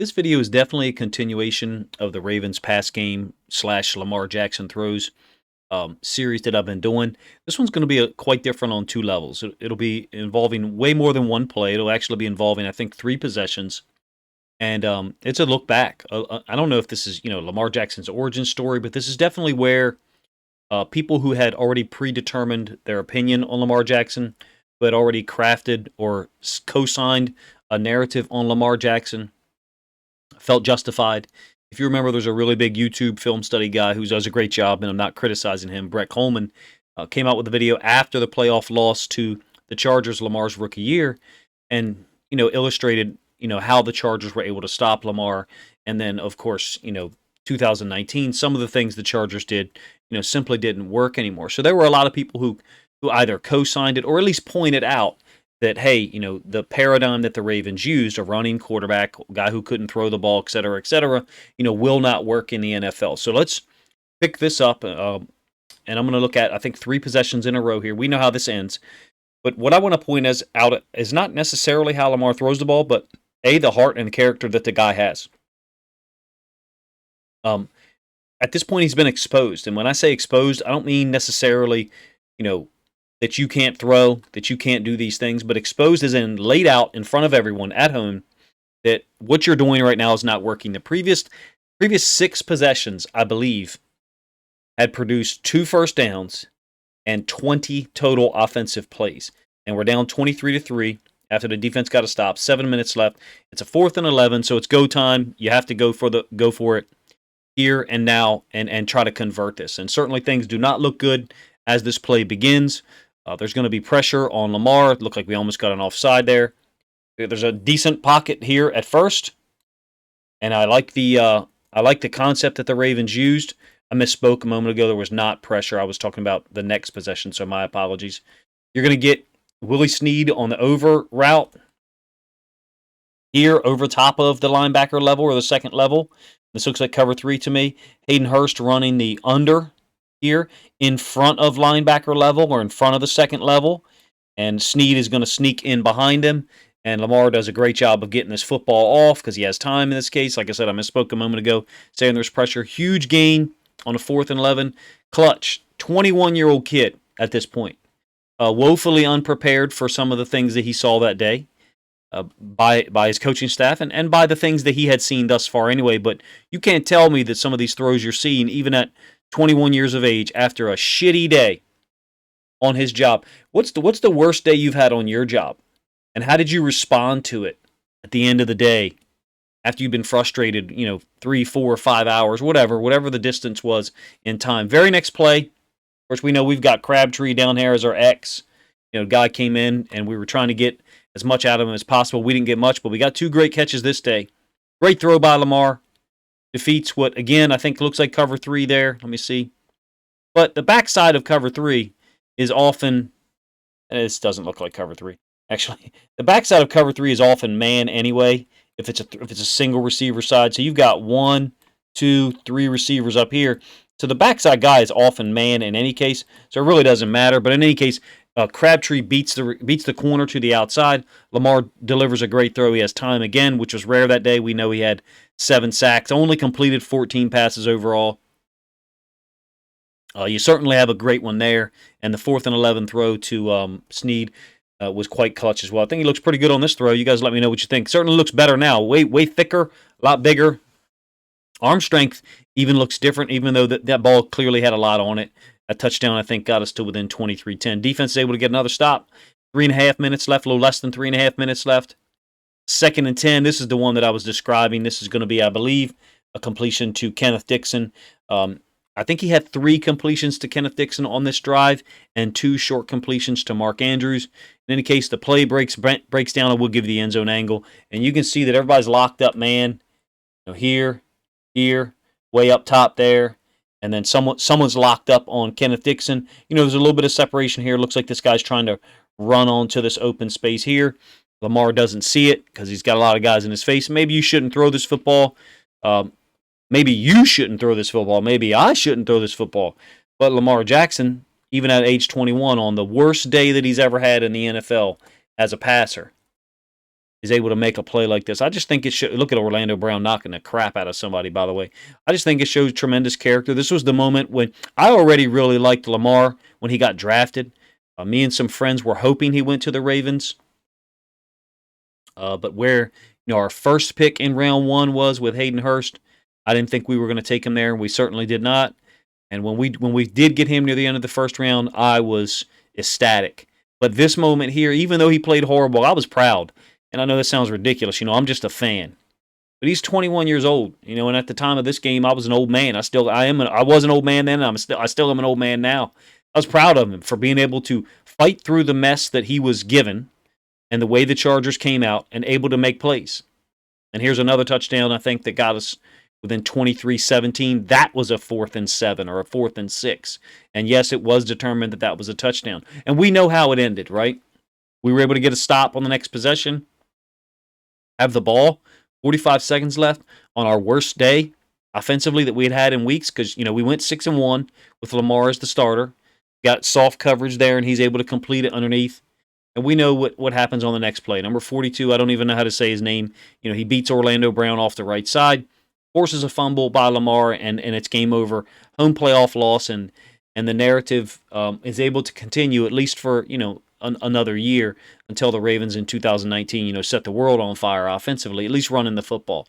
This video is definitely a continuation of the Ravens pass game slash Lamar Jackson throws series that I've been doing. This one's going to be quite different on two levels. It'll be involving way more than one play. It'll actually be involving, I think, three possessions. And it's a look back. I don't know if this is, Lamar Jackson's origin story, but this is definitely where people who had already predetermined their opinion on Lamar Jackson, who had already crafted or co-signed a narrative on Lamar Jackson, felt justified. If you remember, there's a really big YouTube film study guy who does a great job, and I'm not criticizing him. Brett Coleman came out with a video after the playoff loss to the Chargers, Lamar's rookie year, and illustrated how the Chargers were able to stop Lamar, and then of course 2019, some of the things the Chargers did simply didn't work anymore. So there were a lot of people who either co-signed it or at least pointed out that, hey, the paradigm that the Ravens used, a running quarterback, a guy who couldn't throw the ball, et cetera, will not work in the NFL. So let's pick this up, and I'm going to look at, I think, three possessions in a row here. We know how this ends. But what I want to point out is not necessarily how Lamar throws the ball, but, A, the heart and character that the guy has. At this point, he's been exposed. And when I say exposed, I don't mean necessarily, that you can't throw, that you can't do these things, but exposed as in laid out in front of everyone at home that what you're doing right now is not working. The previous six possessions, I believe, had produced 2 first downs and 20 total offensive plays. And we're down 23-3 after the defense got a stop. 7 minutes left. It's a 4th and 11, so it's go time. You have to go for it here and now and try to convert this. And certainly things do not look good as this play begins. There's going to be pressure on Lamar. It looked like we almost got an offside there. There's a decent pocket here at first, and I like the concept that the Ravens used. I misspoke a moment ago. There was not pressure. I was talking about the next possession, so my apologies. You're going to get Willie Snead on the over route here over top of the linebacker level or the second level. This looks like cover 3 to me. Hayden Hurst running the under here in front of linebacker level or in front of the second level. And Snead is going to sneak in behind him. And Lamar does a great job of getting this football off because he has time in this case. Like I said, I misspoke a moment ago saying there's pressure. Huge gain on a 4th and 11. Clutch. 21-year-old kid at this point. Woefully unprepared for some of the things that he saw that day. By his coaching staff and by the things that he had seen thus far anyway. But you can't tell me that some of these throws you're seeing, even at 21 years of age, after a shitty day on his job. What's the worst day you've had on your job? And how did you respond to it at the end of the day after you've been frustrated, 3, 4, 5 hours, whatever the distance was in time? Very next play, of course, we know we've got Crabtree down here as our X. Guy came in and we were trying to get as much out of him as possible. We didn't get much, but we got 2 great catches this day. Great throw by Lamar. Defeats what, again, I think looks like cover 3 there. Let me see. But the backside of cover 3 is often, this doesn't look like cover 3. Actually, the backside of cover 3 is often man anyway, if it's a single receiver side. So you've got 1, 2, 3 receivers up here. So the backside guy is often man in any case. So it really doesn't matter. But in any case, Crabtree beats the corner to the outside. Lamar delivers a great throw. He has time again, which was rare that day. We know he had 7 sacks, only completed 14 passes overall. You certainly have a great one there. And the 4th and 11 throw to Snead was quite clutch as well. I think he looks pretty good on this throw. You guys let me know what you think. Certainly looks better now. Way thicker, a lot bigger. Arm strength even looks different, even though that ball clearly had a lot on it. A touchdown, I think, got us to within 23-10. Defense is able to get another stop. 3.5 minutes left, a little less than 3.5 minutes left. 2nd and 10. This is the one that I was describing. This is going to be, I believe, a completion to Kenneth Dixon. I think he had 3 completions to Kenneth Dixon on this drive and 2 short completions to Mark Andrews. In any case, the play breaks down and we'll give you the end zone angle. And you can see that everybody's locked up, man. Here, way up top there. And then someone's locked up on Kenneth Dixon. There's a little bit of separation here. Looks like this guy's trying to run onto this open space here. Lamar doesn't see it because he's got a lot of guys in his face. Maybe you shouldn't throw this football. Maybe you shouldn't throw this football. Maybe I shouldn't throw this football. But Lamar Jackson, even at age 21, on the worst day that he's ever had in the NFL as a passer, is able to make a play like this. I just think it should. Look at Orlando Brown knocking the crap out of somebody, by the way. I just think it shows tremendous character. This was the moment when I already really liked Lamar when he got drafted. Me and some friends were hoping he went to the Ravens. But where our first pick in round 1 was with Hayden Hurst, I didn't think we were going to take him there. We certainly did not. And when we did get him near the end of the first round, I was ecstatic. But this moment here, even though he played horrible, I was proud. And I know this sounds ridiculous. I'm just a fan. But he's 21 years old. And at the time of this game, I was an old man. I was an old man then. I still am an old man now. I was proud of him for being able to fight through the mess that he was given and the way the Chargers came out and able to make plays. And here's another touchdown, I think, that got us within 23-17. That was a 4th and 7 or a 4th and 6. And yes, it was determined that was a touchdown. And we know how it ended, right? We were able to get a stop on the next possession, have the ball, 45 seconds left on our worst day offensively that we had in weeks because, we went 6-1 with Lamar as the starter. Got soft coverage there, and he's able to complete it underneath. And we know what happens on the next play. Number 42, I don't even know how to say his name. He beats Orlando Brown off the right side, forces a fumble by Lamar, and it's game over. Home playoff loss, and the narrative is able to continue at least for, another year until the Ravens in 2019, set the world on fire offensively, at least running the football.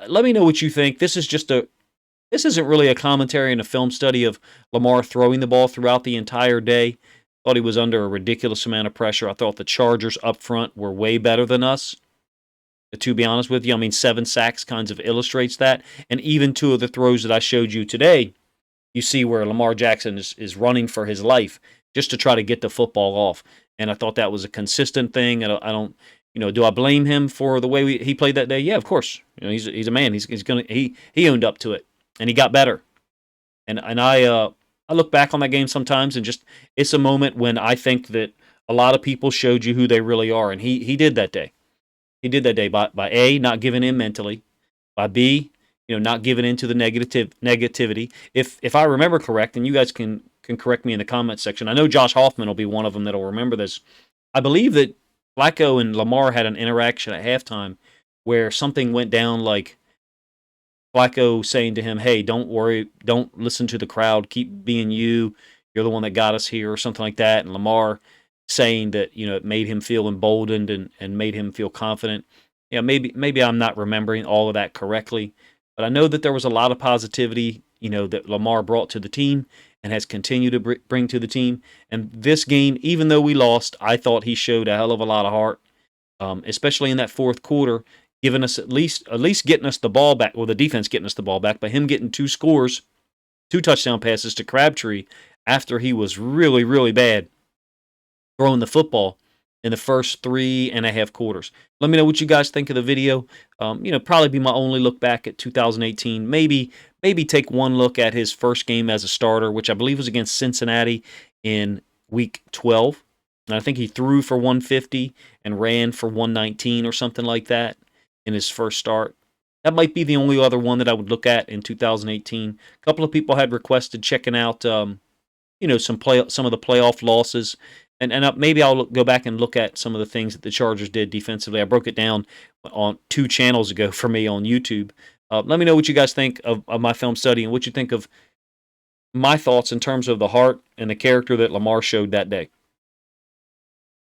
Let me know what you think. This isn't really a commentary and a film study of Lamar throwing the ball throughout the entire day. Thought he was under a ridiculous amount of pressure. I thought the Chargers up front were way better than us. To be honest with you, 7 sacks kind of illustrates that. And even 2 of the throws that I showed you today, you see where Lamar Jackson is running for his life just to try to get the football off. And I thought that was a consistent thing. And I don't, do I blame him for the way he played that day? Yeah, of course. He's a man. He owned up to it, and he got better. And I look back on that game sometimes and just it's a moment when I think that a lot of people showed you who they really are, and he did that day. He did that day by A, not giving in mentally, by B, not giving in to the negativity. If I remember correct, and you guys can correct me in the comments section, I know Josh Hoffman will be one of them that'll remember this. I believe that Flacco and Lamar had an interaction at halftime where something went down like Flacco saying to him, hey, don't worry, don't listen to the crowd, keep being you, you're the one that got us here, or something like that, and Lamar saying that, it made him feel emboldened and made him feel confident. Maybe I'm not remembering all of that correctly, but I know that there was a lot of positivity, that Lamar brought to the team and has continued to bring to the team. And this game, even though we lost, I thought he showed a hell of a lot of heart, especially in that fourth quarter, giving us at least getting us the ball back, the defense getting us the ball back, by him getting 2 scores, 2 touchdown passes to Crabtree after he was really, really bad throwing the football in the first 3.5 quarters. Let me know what you guys think of the video. Probably be my only look back at 2018. Maybe take one look at his first game as a starter, which I believe was against Cincinnati in week 12. And I think he threw for 150 and ran for 119 or something like that in his first start. That might be the only other one that I would look at in 2018. A couple of people had requested checking out, some of the playoff losses, and maybe I'll go back and look at some of the things that the Chargers did defensively. I broke it down on 2 channels ago for me on YouTube. Let me know what you guys think of my film study and what you think of my thoughts in terms of the heart and the character that Lamar showed that day.